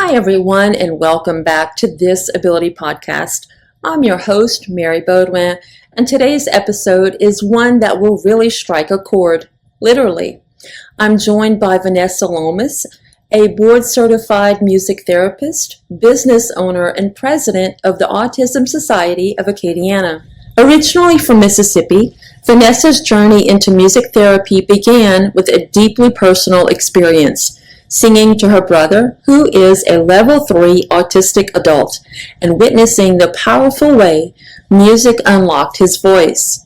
Hi, everyone, and welcome back to This Ability Podcast. I'm your host, Mary Baudouin, and today's episode is one that will really strike a chord, literally. I'm joined by Vanessa Lomas, a board-certified music therapist, business owner, and president of the Autism Society of Acadiana. Originally from Mississippi, Vanessa's journey into music therapy began with a deeply personal experience, singing to her brother, who is a level 3 autistic adult, and witnessing the powerful way music unlocked his voice.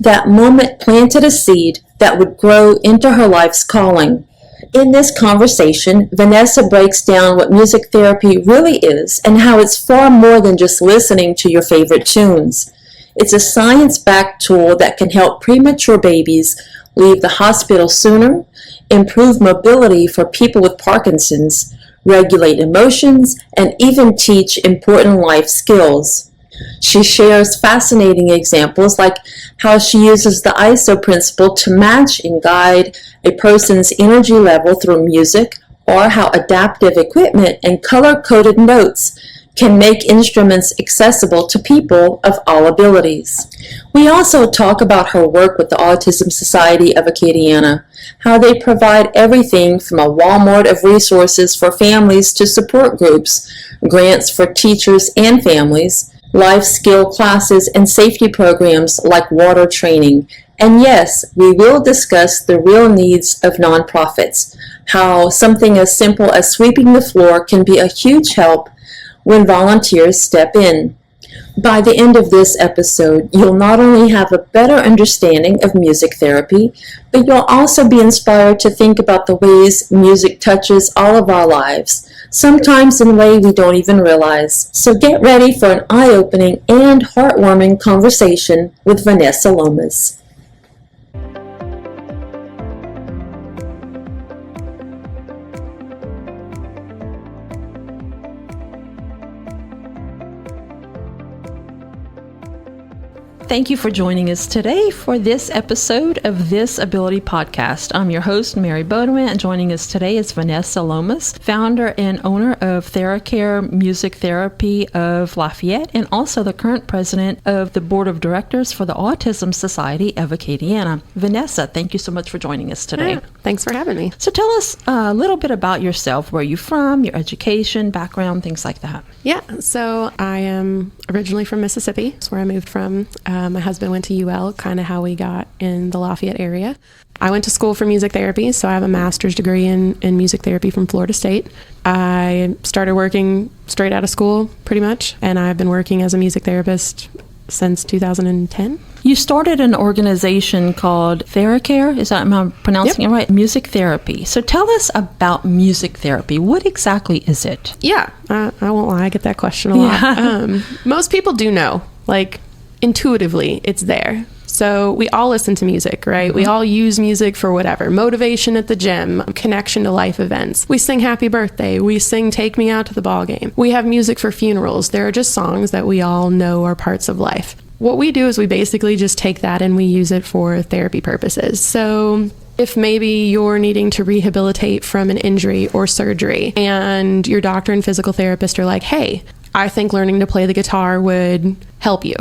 That moment planted a seed that would grow into her life's calling. In this conversation, Vanessa breaks down what music therapy really is and how it's far more than just listening to your favorite tunes. It's a science-backed tool that can help premature babies leave the hospital sooner, improve mobility for people with Parkinson's, regulate emotions, and even teach important life skills. She shares fascinating examples like how she uses the ISO principle to match and guide a person's energy level through music, or how adaptive equipment and color-coded notes can make instruments accessible to people of all abilities. We also talk about her work with the Autism Society of Acadiana, how they provide everything from a Walmart of resources for families to support groups, grants for teachers and families, life skill classes, and safety programs like water training. And yes, we will discuss the real needs of nonprofits, how something as simple as sweeping the floor can be a huge help when volunteers step in. By the end of this episode, you'll not only have a better understanding of music therapy, but you'll also be inspired to think about the ways music touches all of our lives, sometimes in a way we don't even realize. So get ready for an eye-opening and heartwarming conversation with Vanessa Lomas. Thank you for joining us today for this episode of This Ability Podcast. I'm your host, Mary Baudouin, and joining us today is Vanessa Lomas, founder and owner of TheraCare Music Therapy of Lafayette, and also the current president of the board of directors for the Autism Society of Acadiana. Vanessa, thank you so much for joining us today. Yeah, thanks for having me. So tell us a little bit about yourself, where you're from, your education, background, things like that. Yeah, so I am originally from Mississippi. That's where I moved from. My husband went to UL, kind of how we got in the Lafayette area. I went to school for music therapy, so I have a master's degree in music therapy from Florida State. I started working straight out of school, pretty much, and I've been working as a music therapist since 2010. You started an organization called TheraCare, am I pronouncing it right? Music therapy. So tell us about music therapy. What exactly is it? Yeah, I won't lie, I get that question a lot. Yeah. Most people do know, like intuitively, it's there. So we all listen to music, right? Mm-hmm. We all use music for whatever. Motivation at the gym, connection to life events. We sing happy birthday. We sing take me out to the ball game. We have music for funerals. There are just songs that we all know are parts of life. What we do is we basically just take that and we use it for therapy purposes. So if maybe you're needing to rehabilitate from an injury or surgery and your doctor and physical therapist are like, hey, I think learning to play the guitar would help you,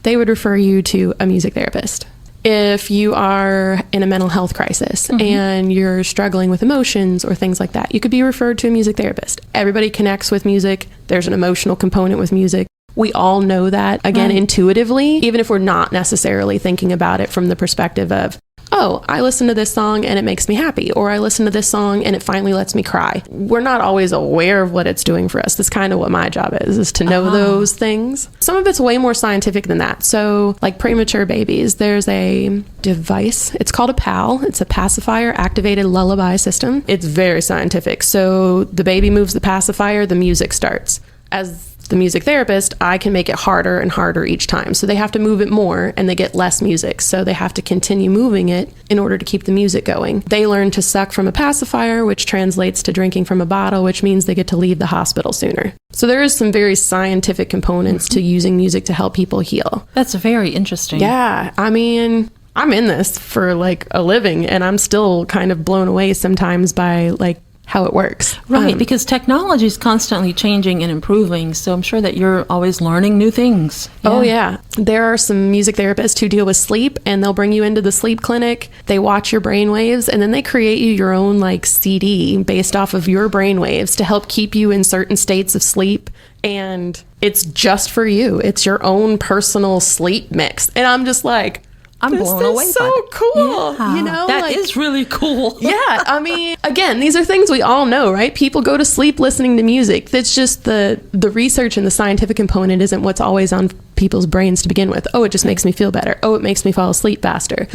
they would refer you to a music therapist. If you are in a mental health crisis and you're struggling with emotions or things like that, you could be referred to a music therapist. Everybody connects with music. There's an emotional component with music. We all know that, again, intuitively, even if we're not necessarily thinking about it from the perspective of, oh, I listen to this song and it makes me happy, or I listen to this song and it finally lets me cry. We're not always aware of what it's doing for us. That's kind of what my job is to know those things. Some of it's way more scientific than that. So like premature babies, there's a device. It's called a PAL. It's a pacifier activated lullaby system. It's very scientific. So the baby moves the pacifier, the music starts. As the music therapist, I can make it harder and harder each time. So they have to move it more and they get less music. So they have to continue moving it in order to keep the music going. They learn to suck from a pacifier, which translates to drinking from a bottle, which means they get to leave the hospital sooner. So there is some very scientific components to using music to help people heal. That's very interesting. Yeah. I mean, I'm in this for like a living and I'm still kind of blown away sometimes by like how it works. Right, because technology is constantly changing and improving, so I'm sure that you're always learning new things. Oh, yeah. There are some music therapists who deal with sleep, and they'll bring you into the sleep clinic. They watch your brain waves, and then they create you your own like CD based off of your brain waves to help keep you in certain states of sleep. And it's just for you. It's your own personal sleep mix. And I'm just like, I'm blown away by this is so cool. Yeah. You know, that is really cool. Yeah, I mean, again, these are things we all know, right? People go to sleep listening to music. That's just the research and the scientific component isn't what's always on people's brains to begin with. Oh, it just makes me feel better. Oh, it makes me fall asleep faster.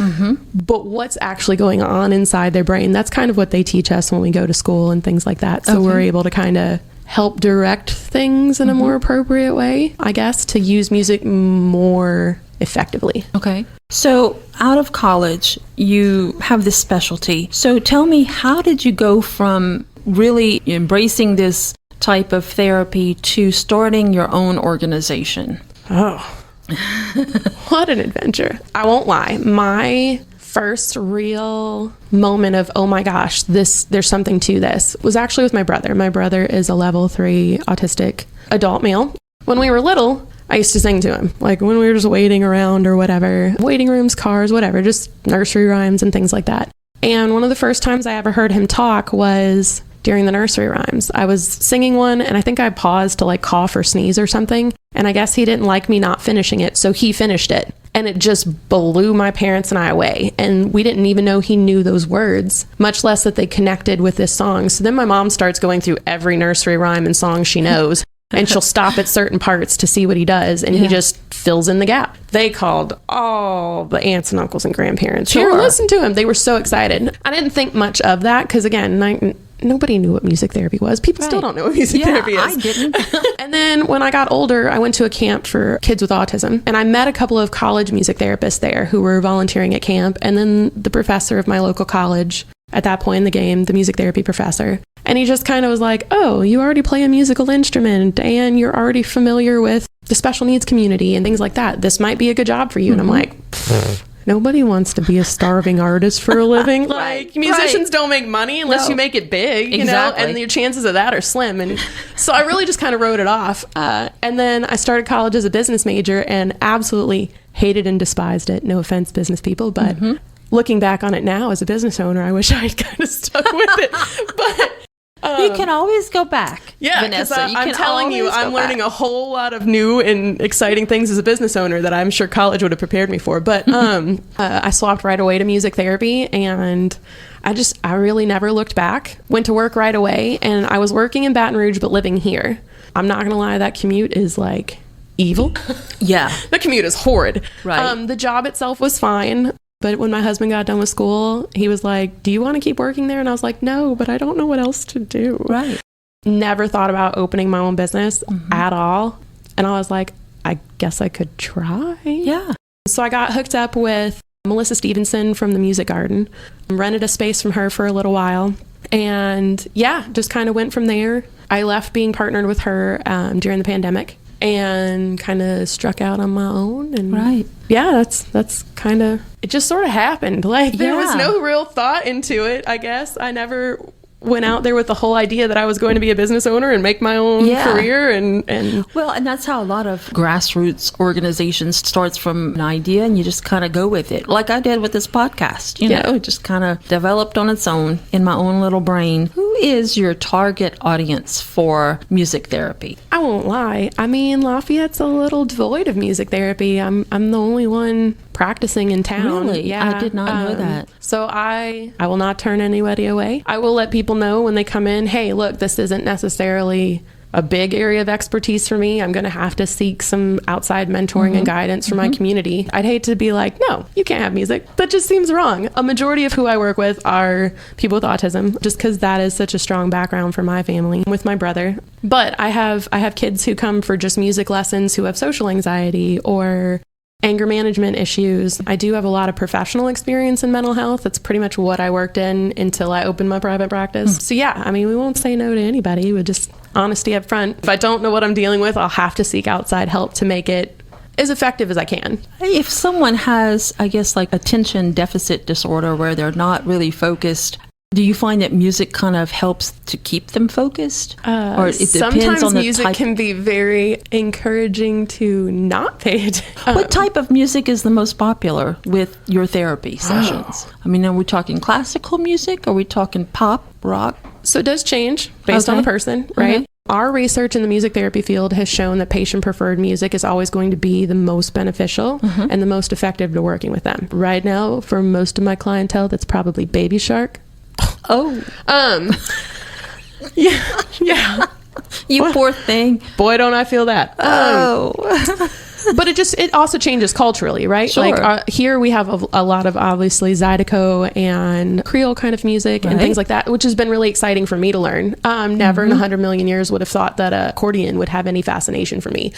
But what's actually going on inside their brain? That's kind of what they teach us when we go to school and things like that. So we're able to kind of help direct things in a more appropriate way, I guess, to use music more effectively. Okay. So out of college, you have this specialty. So tell me, how did you go from really embracing this type of therapy to starting your own organization? Oh, what an adventure. I won't lie. My first real moment of, oh my gosh, there's something to this, was actually with my brother. My brother is a level 3 autistic adult male. When we were little, I used to sing to him, like when we were just waiting around or whatever, waiting rooms, cars, whatever, just nursery rhymes and things like that. And one of the first times I ever heard him talk was during the nursery rhymes. I was singing one, and I think I paused to like cough or sneeze or something. And I guess he didn't like me not finishing it, so he finished it. And it just blew my parents and I away. And we didn't even know he knew those words, much less that they connected with this song. So then my mom starts going through every nursery rhyme and song she knows. And she'll stop at certain parts to see what he does, and he just fills in the gap. They called all the aunts and uncles and grandparents. Sure. Here, listen to him. They were so excited. I didn't think much of that because, again, nobody knew what music therapy was. People still don't know what music therapy is. I didn't. And then when I got older, I went to a camp for kids with autism, and I met a couple of college music therapists there who were volunteering at camp, and then the professor of my local college at that point in the game, the music therapy professor. And he just kind of was like, oh, you already play a musical instrument and you're already familiar with the special needs community and things like that. This might be a good job for you. And I'm like, nobody wants to be a starving artist for a living. Like, musicians don't make money unless you make it big, you know, and your chances of that are slim. And so I really just kind of wrote it off. And then I started college as a business major and absolutely hated and despised it. No offense, business people, but looking back on it now as a business owner, I wish I had kind of stuck with it. But you can always go back. Yeah, Vanessa. I'm telling you, I'm learning a whole lot of new and exciting things as a business owner that I'm sure college would have prepared me for. But I swapped right away to music therapy, and I really never looked back. Went to work right away, and I was working in Baton Rouge but living here. I'm not gonna lie, that commute is like evil. Yeah, the commute is horrid. Right. The job itself was fine. But when my husband got done with school, he was like, do you want to keep working there? And I was like, no, but I don't know what else to do. Right. Never thought about opening my own business at all. And I was like, I guess I could try. Yeah. So I got hooked up with Melissa Stevenson from the Music Garden, rented a space from her for a little while. And yeah, just kind of went from there. I left being partnered with her during the pandemic and kind of struck out on my own. And yeah, that's kind of, it just sort of happened. Like there was no real thought into it, I guess. I never went out there with the whole idea that I was going to be a business owner and make my own career. And well, and that's how a lot of grassroots organizations starts from an idea and you just kind of go with it. Like I did with this podcast, you know, it just kind of developed on its own in my own little brain. Who is your target audience for music therapy? I won't lie. I mean, Lafayette's a little devoid of music therapy. I'm the only one practicing in town. Really? Yeah. I did not know that. So I will not turn anybody away. I will let people know when they come in, hey, look, this isn't necessarily a big area of expertise for me. I'm going to have to seek some outside mentoring and guidance from my community. I'd hate to be like, no, you can't have music. That just seems wrong. A majority of who I work with are people with autism, just because that is such a strong background for my family with my brother. But I have kids who come for just music lessons who have social anxiety or anger management issues. I do have a lot of professional experience in mental health. That's pretty much what I worked in until I opened my private practice. So yeah, I mean, we won't say no to anybody. We just honesty up front. If I don't know what I'm dealing with, I'll have to seek outside help to make it as effective as I can. If someone has, I guess, like attention deficit disorder where they're not really focused, Do you find that music kind of helps to keep them focused? Or it depends on the music type? Can be very encouraging to not pay attention. What type of music is the most popular with your therapy sessions? I mean, are we talking classical music? Are we talking pop, rock? So it does change based on the person, right? Mm-hmm. Our research in the music therapy field has shown that patient-preferred music is always going to be the most beneficial and the most effective to working with them. Right now, for most of my clientele, that's probably Baby Shark. Oh. Yeah. You poor thing. Boy, don't I feel that. But it also changes culturally, right? Sure. Like here we have a lot of obviously Zydeco and Creole kind of music and things like that, which has been really exciting for me to learn. Never in 100 million years would have thought that an accordion would have any fascination for me.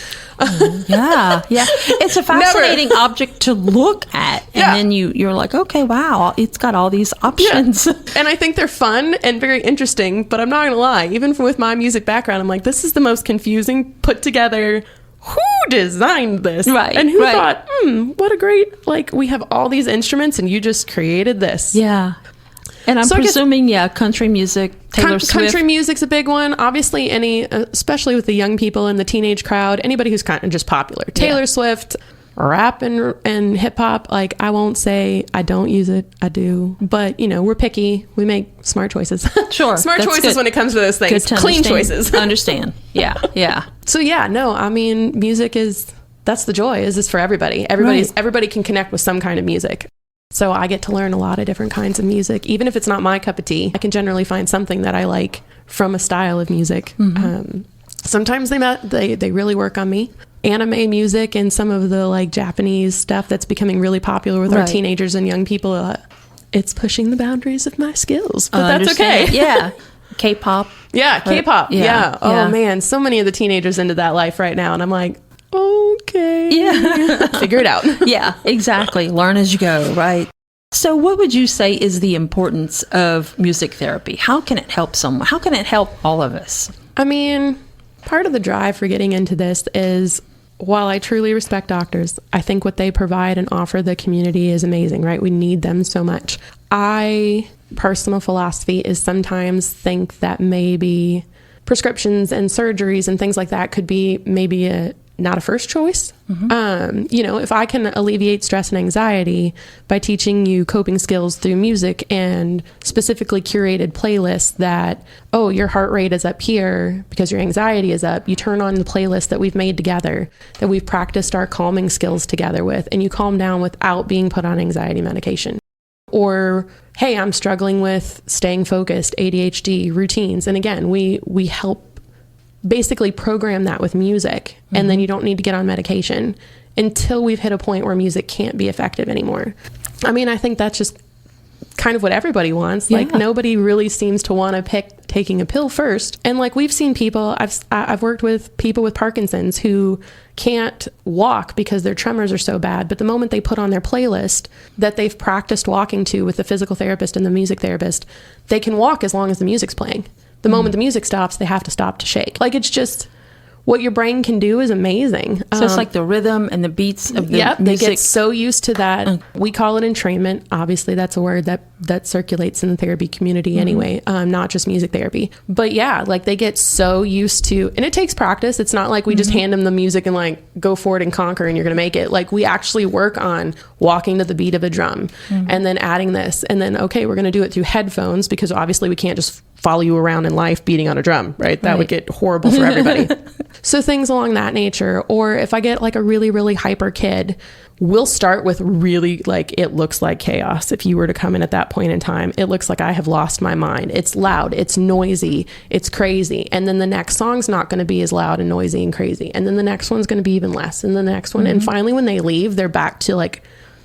Yeah. It's a fascinating object to look at. And then you're like, okay, wow, it's got all these options. Yeah. And I think they're fun and very interesting, but I'm not going to lie. Even with my music background, I'm like, this is the most confusing, put together. Who designed this? Right. And who thought, what a great, like, we have all these instruments and you just created this. Yeah. And I'm presuming, country music, Taylor Swift. Country music's a big one. Obviously, especially with the young people and the teenage crowd, anybody who's kind of just popular. Taylor Swift, rap and hip hop. Like, I won't say I don't use it. I do. But, we're picky. We make smart choices. Sure. Smart choices good. When it comes to those things. Good to Clean choices. Understand. Yeah. So, music that's the joy, is this for everybody. Everybody can connect with some kind of music. So I get to learn a lot of different kinds of music. Even if it's not my cup of tea, I can generally find something that I like from a style of music. Mm-hmm. Sometimes they really work on me. Anime music and some of the like Japanese stuff that's becoming really popular with our teenagers and young people. It's pushing the boundaries of my skills, but that's okay. Yeah. K-pop. Yeah, K-pop. Yeah. Oh man, so many of the teenagers into that life right now, and I'm like, okay. Yeah. Figure it out. Yeah, exactly. Learn as you go, right? So what would you say is the importance of music therapy? How can it help someone? How can it help all of us? I mean, part of the drive for getting into this is, while I truly respect doctors, I think what they provide and offer the community is amazing, right? We need them so much. Personal philosophy is sometimes think that maybe prescriptions and surgeries and things like that could be maybe not a first choice. Mm-hmm. If I can alleviate stress and anxiety by teaching you coping skills through music and specifically curated playlists that, your heart rate is up here because your anxiety is up. You turn on the playlist that we've made together, that we've practiced our calming skills together with, and you calm down without being put on anxiety medication. Or, hey, I'm struggling with staying focused, ADHD, routines. And again, we help basically program that with music, and then you don't need to get on medication until we've hit a point where music can't be effective anymore. I mean, I think that's just kind of what everybody wants. Like, nobody really seems to want to pick taking a pill first. And like, we've seen people, I've worked with people with Parkinson's who can't walk because their tremors are so bad, but the moment they put on their playlist that they've practiced walking to with the physical therapist and the music therapist, they can walk as long as the music's playing. The moment the music stops, they have to stop to shake. Like, it's just what your brain can do is amazing. So it's like the rhythm and the beats of the music. They get so used to that. We call it entrainment. Obviously, that's a word that circulates in the therapy community anyway, not just music therapy. But they get so used to, and it takes practice. It's not like we just hand them the music and like, go for it and conquer and you're going to make it. Like, we actually work on walking to the beat of a drum and then adding this. And then, okay, we're going to do it through headphones because obviously we can't just follow you around in life beating on a drum, right? That would get horrible for everybody. So things along that nature. Or if I get like a really, really hyper kid, we'll start with really like, it looks like chaos. If you were to come in at that point in time, it looks like I have lost my mind. It's loud, it's noisy, it's crazy. And then the next song's not going to be as loud and noisy and crazy. And then the next one's going to be even less. And the next one. And finally, when they leave, they're back to like,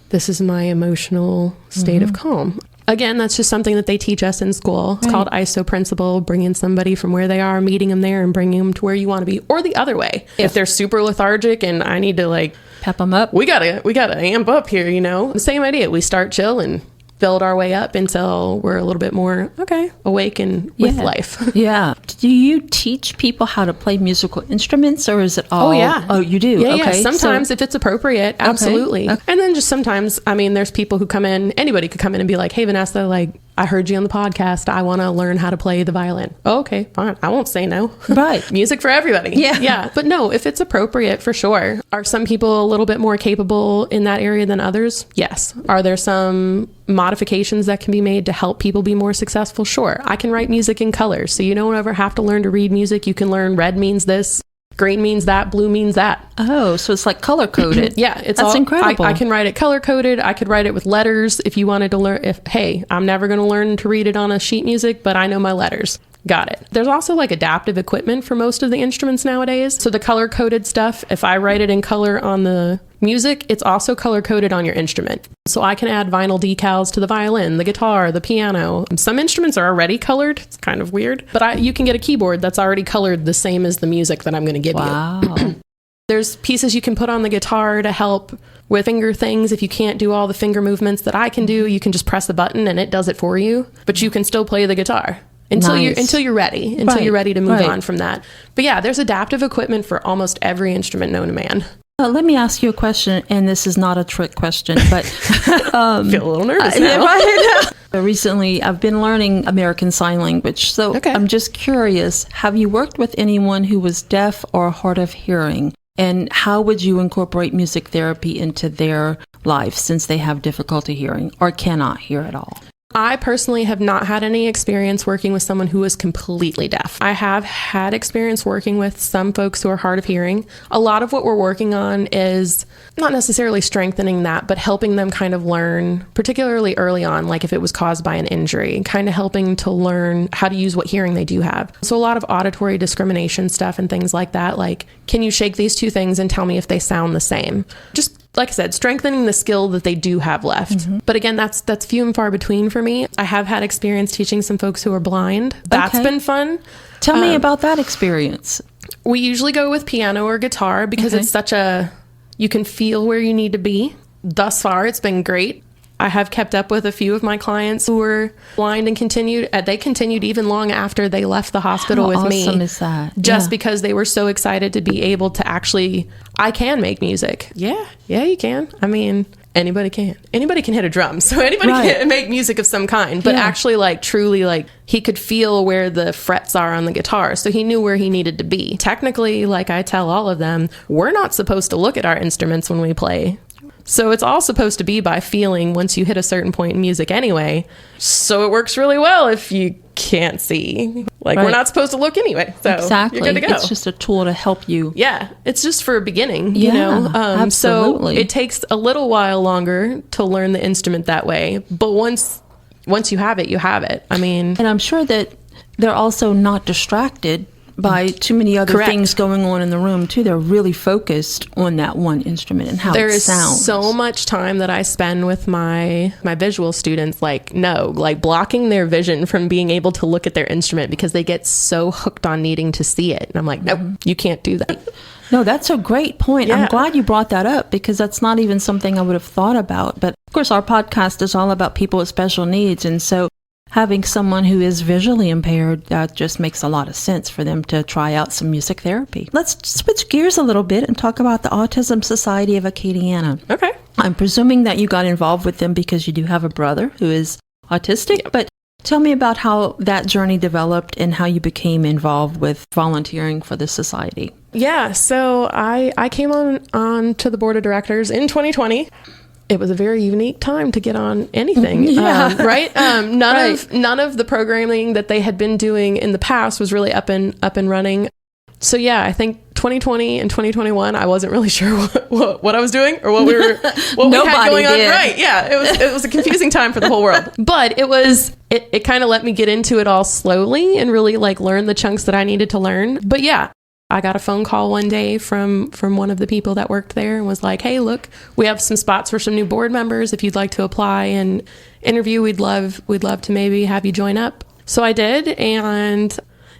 this is my emotional state of calm. Again, that's just something that they teach us in school. It's called ISO principle, bringing somebody from where they are, meeting them there and bringing them to where you want to be, or the other way. If they're super lethargic and I need to like pep them up, we gotta amp up here, Same idea. We start chill and build our way up until we're a little bit more awake and with life. Yeah. Do you teach people how to play musical instruments, or is it all? Oh yeah. Oh, you do. Yeah. Okay. Yeah. Sometimes if it's appropriate, absolutely. Okay. And then just sometimes, I mean, there's people who come in. Anybody could come in and be like, "Hey, Vanessa, like, I heard you on the podcast. I want to learn how to play the violin. Oh, okay, fine. I won't say no. Right. Music for everybody. Yeah. Yeah. But no, if it's appropriate, for sure. Are some people a little bit more capable in that area than others? Yes. Are there some modifications that can be made to help people be more successful? Sure. I can write music in colors. So you don't ever have to learn to read music. You can learn red means this, green means that, blue means that. Oh, so it's like color coded. Yeah, that's incredible. I can write it color coded. I could write it with letters if you wanted to learn. Hey, I'm never going to learn to read it on a sheet music, but I know my letters. Got it. There's also like adaptive equipment for most of the instruments nowadays. So the color coded stuff, if I write it in color on the music, it's also color coded on your instrument. So I can add vinyl decals to the violin, the guitar, the piano. Some instruments are already colored. It's kind of weird, but you can get a keyboard that's already colored the same as the music that I'm going to give you. There's pieces you can put on the guitar to help with finger things. If you can't do all the finger movements that I can do, you can just press the button and it does it for you, but you can still play the guitar. Until you're ready to move on from that. But yeah, there's adaptive equipment for almost every instrument known to man. Let me ask you a question, and this is not a trick question, but feel a little nervous now. Recently, I've been learning American Sign Language, so I'm just curious, have you worked with anyone who was deaf or hard of hearing? And how would you incorporate music therapy into their life since they have difficulty hearing or cannot hear at all? I personally have not had any experience working with someone who is completely deaf. I have had experience working with some folks who are hard of hearing. A lot of what we're working on is not necessarily strengthening that, but helping them kind of learn, particularly early on, like if it was caused by an injury, kind of helping to learn how to use what hearing they do have. So a lot of auditory discrimination stuff and things like that, like, can you shake these two things and tell me if they sound the same? Just like I said, strengthening the skill that they do have left. Mm-hmm. But again, that's few and far between for me. I have had experience teaching some folks who are blind. That's been fun. Tell me about that experience. We usually go with piano or guitar because it's such you can feel where you need to be. Thus far, it's been great. I have kept up with a few of my clients who were blind and they continued even long after they left the hospital with me. How awesome is that? Just because they were so excited to be able to I can make music. Yeah, you can. I mean, anybody can. Anybody can hit a drum. So anybody can make music of some kind. But actually, like, truly, like, he could feel where the frets are on the guitar. So he knew where he needed to be. Technically, like I tell all of them, we're not supposed to look at our instruments when we play. So it's all supposed to be by feeling once you hit a certain point in music anyway. So it works really well if you can't see. Like, we're not supposed to look anyway. So you're good to go. It's just a tool to help you. Yeah. It's just for a beginning, you know? Absolutely. So it takes a little while longer to learn the instrument that way. But once you have it, you have it. I mean... And I'm sure that they're also not distracted by too many other things going on in the room too. They're really focused on that one instrument and how it sounds. There is so much time that I spend with my visual students, like blocking their vision from being able to look at their instrument because they get so hooked on needing to see it. And I'm like, nope, you can't do that. No, that's a great point. Yeah. I'm glad you brought that up because that's not even something I would have thought about. But of course, our podcast is all about people with special needs. And so having someone who is visually impaired, that just makes a lot of sense for them to try out some music therapy. Let's switch gears a little bit and talk about the Autism Society of Acadiana. Okay. I'm presuming that you got involved with them because you do have a brother who is autistic, but tell me about how that journey developed and how you became involved with volunteering for the society. Yeah, so I came on to the board of directors in 2020. It was a very unique time to get on anything, right? None of the programming that they had been doing in the past was really up and running. So yeah, I think 2020 and 2021, I wasn't really sure what I was doing or what we had going on. Right? Yeah, it was a confusing time for the whole world. But it kind of let me get into it all slowly and really like learn the chunks that I needed to learn. But yeah. I got a phone call one day from one of the people that worked there and was like, hey, look, we have some spots for some new board members. If you'd like to apply and interview, we'd love to maybe have you join up. So I did. And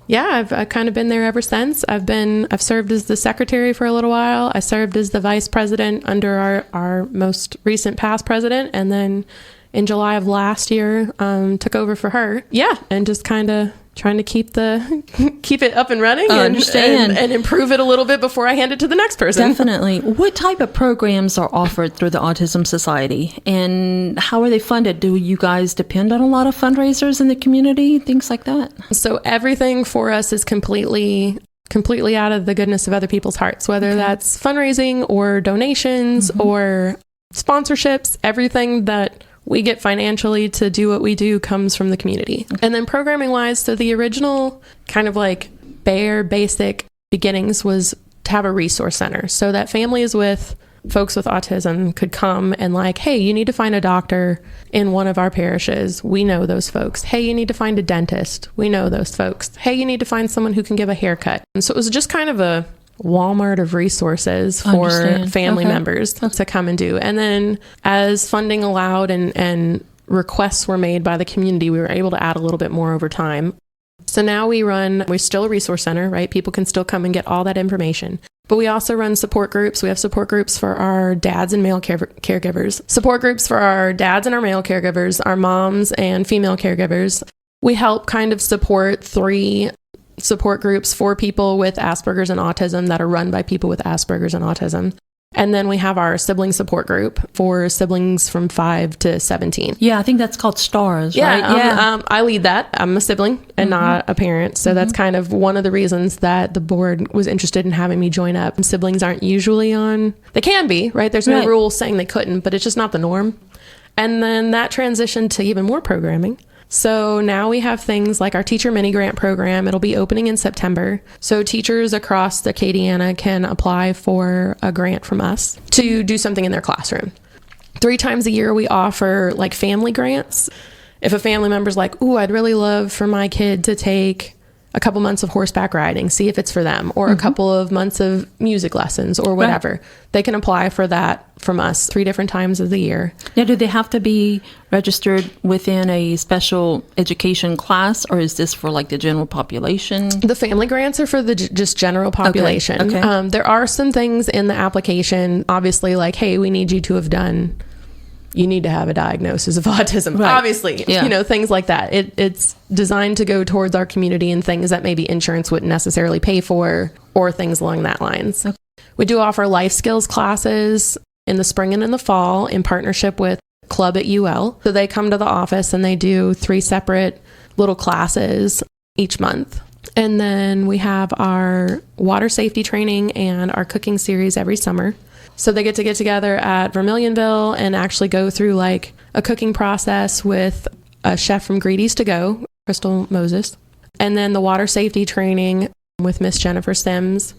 yeah, I've kind of been there ever since. I've served as the secretary for a little while. I served as the vice president under our most recent past president. And then in July of last year, took over for her. Yeah. And just kind of trying to keep it up and running and improve it a little bit before I hand it to the next person. Definitely. What type of programs are offered through the Autism Society, and how are they funded? Do you guys depend on a lot of fundraisers in the community, things like that? So everything for us is completely out of the goodness of other people's hearts, whether that's fundraising or donations or sponsorships. Everything that we get financially to do what we do comes from the community. And then programming wise, so the original kind of like bare basic beginnings was to have a resource center so that families with folks with autism could come and like, hey, you need to find a doctor in one of our parishes. We know those folks. Hey, you need to find a dentist. We know those folks. Hey, you need to find someone who can give a haircut. And so it was just kind of a Walmart of resources for family members to come and do. And then as funding allowed and requests were made by the community, we were able to add a little bit more over time. So now we're still a resource center, right? People can still come and get all that information. But we also run support groups. We have support groups for our dads and male caregivers, support groups for our dads and our male caregivers, our moms and female caregivers. We help kind of support 3 support groups for people with Asperger's and autism that are run by people with Asperger's and autism. And then we have our sibling support group for siblings from 5 to 17. Yeah, I think that's called STARS, right? I lead that. I'm a sibling and not a parent. So that's kind of one of the reasons that the board was interested in having me join up. Siblings aren't usually on, they can be, right? There's no rule saying they couldn't, but it's just not the norm. And then that transitioned to even more programming. So now we have things like our teacher mini grant program. It'll be opening in September. So teachers across Acadiana can apply for a grant from us to do something in their classroom. 3 times a year, we offer like family grants. If a family member's like, ooh, I'd really love for my kid to take a couple months of horseback riding, see if it's for them, or a couple of months of music lessons or whatever. They can apply for that from us 3 different times of the year. Now, do they have to be registered within a special education class, or is this for like the general population? The family grants are for the just general population. Okay. There are some things in the application, obviously, like, hey, we need you to have you need to have a diagnosis of autism, obviously, things like that. It's designed to go towards our community and things that maybe insurance wouldn't necessarily pay for, or things along that lines. Okay. We do offer life skills classes in the spring and in the fall in partnership with Club at UL. So they come to the office and they do 3 separate little classes each month. And then we have our water safety training and our cooking series every summer. So they get together at Vermilionville and actually go through like a cooking process with a chef from Greedy's To Go, Crystal Moses. And then the water safety training with Miss Jennifer Sims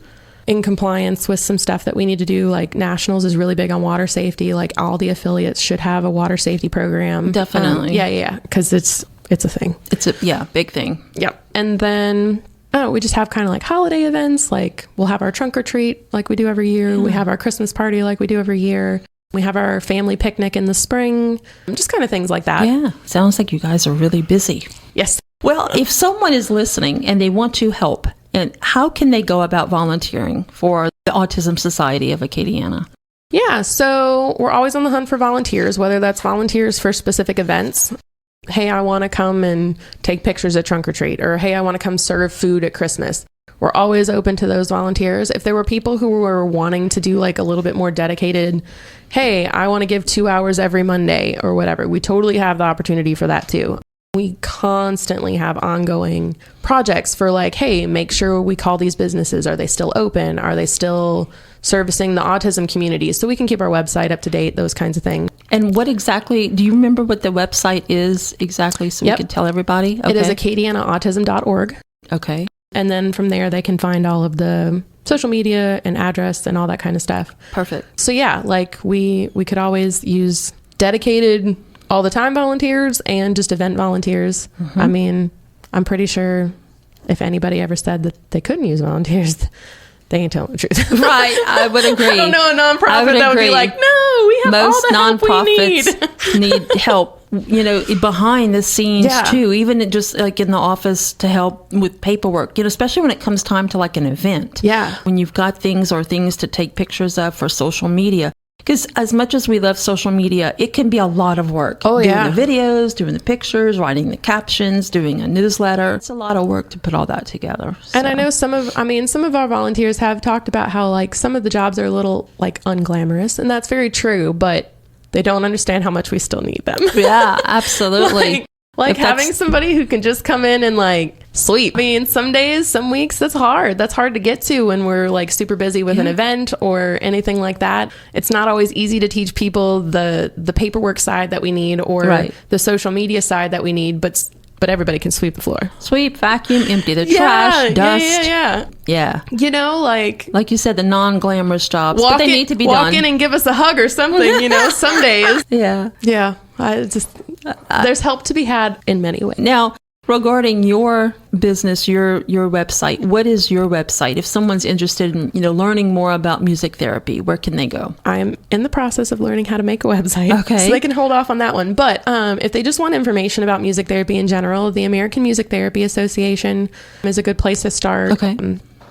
in compliance with some stuff that we need to do. Like Nationals is really big on water safety. Like all the affiliates should have a water safety program. Definitely. Because it's a thing. It's a big thing. Yep. And then we just have kind of like holiday events. Like we'll have our trunk or treat like we do every year. We have our Christmas party like we do every year. We have our family picnic in the spring. Just kind of things like that. Yeah. Sounds like you guys are really busy. Yes. Well, if someone is listening and they want to help, and how can they go about volunteering for the Autism Society of Acadiana? Yeah. So we're always on the hunt for volunteers, whether that's volunteers for specific events. Hey, I want to come and take pictures at trunk or treat, or hey, I want to come serve food at Christmas. We're always open to those volunteers. If there were people who were wanting to do like a little bit more dedicated, hey, I want to give 2 hours every Monday or whatever, we totally have the opportunity for that too. We constantly have ongoing projects for like, hey, make sure we call these businesses. Are they still open? Are they still servicing the autism community? So we can keep our website up to date, those kinds of things. And what exactly, do you remember what the website is exactly so we can tell everybody? Okay. It is acadianaautism.org. Okay. And then from there, they can find all of the social media and address and all that kind of stuff. Perfect. So yeah, like we could always use dedicated all the time volunteers and just event volunteers. Mm-hmm. I mean, I'm pretty sure if anybody ever said that they couldn't use volunteers, they ain't telling the truth. Right. I would agree. I don't know a nonprofit that would be like, no, we have most all the help we need. Nonprofits need help, behind the scenes too, even just like in the office to help with paperwork, especially when it comes time to like an event. Yeah. When you've got things to take pictures of for social media, Because as much as we love social media, it can be a lot of work. Oh, yeah. Doing the videos, doing the pictures, writing the captions, doing a newsletter. It's a lot of work to put all that together. So. And I know some of our volunteers have talked about how like some of the jobs are a little like unglamorous, and that's very true, but they don't understand how much we still need them. Yeah, absolutely. like having somebody who can just come in and like sweep. I mean, some days, some weeks, that's hard. That's hard to get to when we're like super busy with an event or anything like that. It's not always easy to teach people the paperwork side that we need or the social media side that we need, but everybody can sweep the floor. Sweep, vacuum, empty the trash, dust. Yeah. You know, like you said, the non-glamorous jobs, but they need to be done. Walk in and give us a hug or something, you know, some days. Yeah. There's help to be had in many ways. Now, regarding your business, your website, what is your website? If someone's interested in, learning more about music therapy, where can they go? I'm in the process of learning how to make a website. Okay. So they can hold off on that one. But if they just want information about music therapy in general, the American Music Therapy Association is a good place to start. Okay.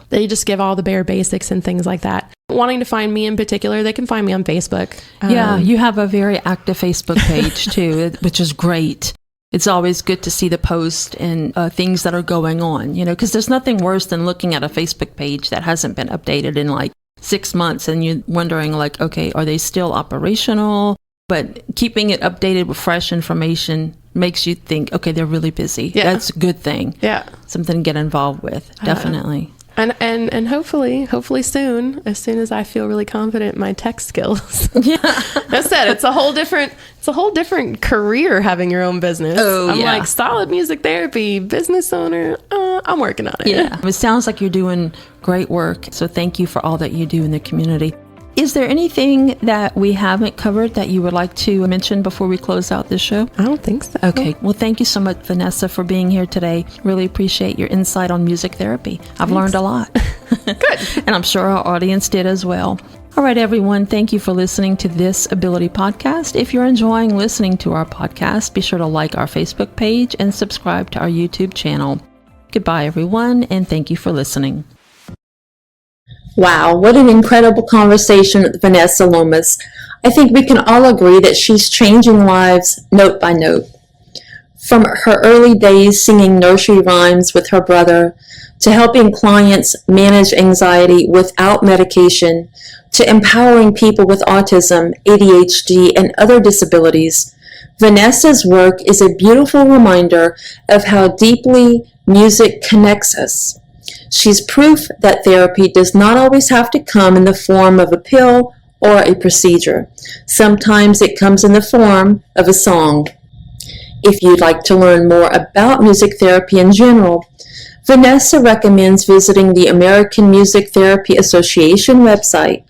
They just give all the bare basics and things like that. Wanting to find me in particular, they can find me on Facebook. Yeah, you have a very active Facebook page too, which is great. It's always good to see the post and things that are going on, because there's nothing worse than looking at a Facebook page that hasn't been updated in like 6 months and you're wondering like, okay, are they still operational? But keeping it updated with fresh information makes you think, okay, they're really busy. Yeah. That's a good thing. Yeah. Something to get involved with. Definitely. And hopefully soon as I feel really confident in my tech skills. Yeah. I said it's a whole different career having your own business. I'm like solid music therapy business owner. I'm working on it. Yeah. It sounds like you're doing great work. So thank you for all that you do in the community. Is there anything that we haven't covered that you would like to mention before we close out this show? I don't think so. Okay. Well, thank you so much, Vanessa, for being here today. Really appreciate your insight on music therapy. I've learned a lot. Good. And I'm sure our audience did as well. All right, everyone. Thank you for listening to this Ability Podcast. If you're enjoying listening to our podcast, be sure to like our Facebook page and subscribe to our YouTube channel. Goodbye, everyone, and thank you for listening. Wow, what an incredible conversation with Vanessa Lomas. I think we can all agree that she's changing lives note by note. From her early days singing nursery rhymes with her brother, to helping clients manage anxiety without medication, to empowering people with autism, ADHD, and other disabilities, Vanessa's work is a beautiful reminder of how deeply music connects us. She's proof that therapy does not always have to come in the form of a pill or a procedure. Sometimes it comes in the form of a song. If you'd like to learn more about music therapy in general, Vanessa recommends visiting the American Music Therapy Association website.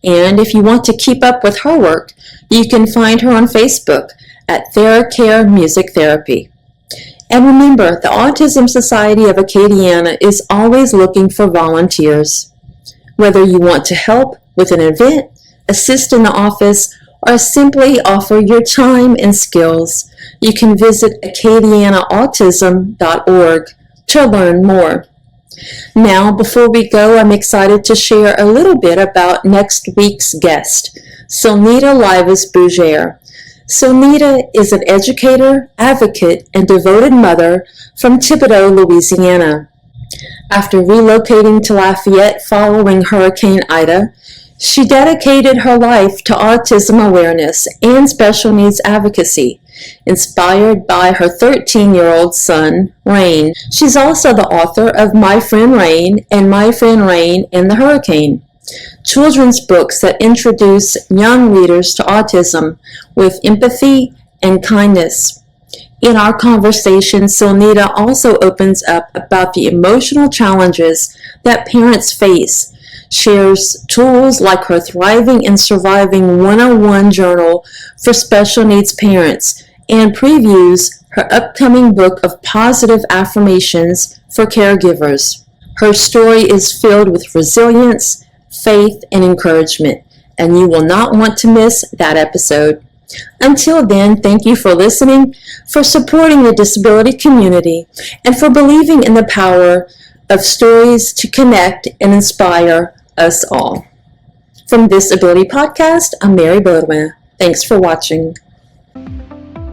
And if you want to keep up with her work, you can find her on Facebook at TheraCare Music Therapy. And remember, the Autism Society of Acadiana is always looking for volunteers. Whether you want to help with an event, assist in the office, or simply offer your time and skills, you can visit acadianaautism.org to learn more. Now, before we go, I'm excited to share a little bit about next week's guest, Sonita Livas-Bougere. Sonita is an educator, advocate, and devoted mother from Thibodaux, Louisiana. After relocating to Lafayette following Hurricane Ida, she dedicated her life to autism awareness and special needs advocacy, inspired by her 13-year-old son, Rain. She's also the author of My Friend Rain and My Friend Rain and the Hurricane, children's books that introduce young readers to autism with empathy and kindness. In our conversation, Sonita also opens up about the emotional challenges that parents face, shares tools like her Thriving and Surviving 101 journal for special needs parents, and previews her upcoming book of positive affirmations for caregivers. Her story is filled with resilience, faith, and encouragement, and you will not want to miss that episode. Until then, thank you for listening, for supporting the disability community, and for believing in the power of stories to connect and inspire us all. From This Ability Podcast, I'm Mary Baudouin. Thanks for watching.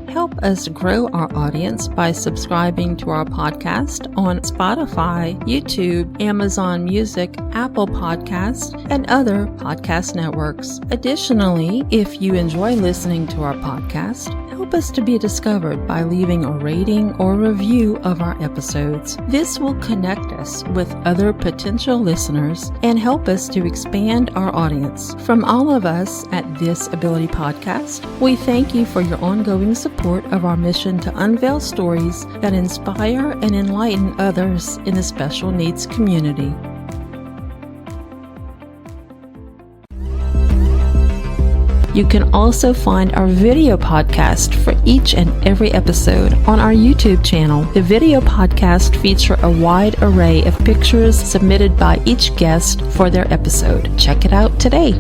Help us grow our audience by subscribing to our podcast on Spotify, YouTube, Amazon Music, Apple Podcasts, and other podcast networks. Additionally, if you enjoy listening to our podcast, help us to be discovered by leaving a rating or review of our episodes. This will connect us with other potential listeners and help us to expand our audience. From all of us at This Ability Podcast, we thank you for your ongoing support of our mission to unveil stories that inspire and enlighten others in the special needs community. You can also find our video podcast for each and every episode on our YouTube channel. The video podcast feature a wide array of pictures submitted by each guest for their episode. Check it out today.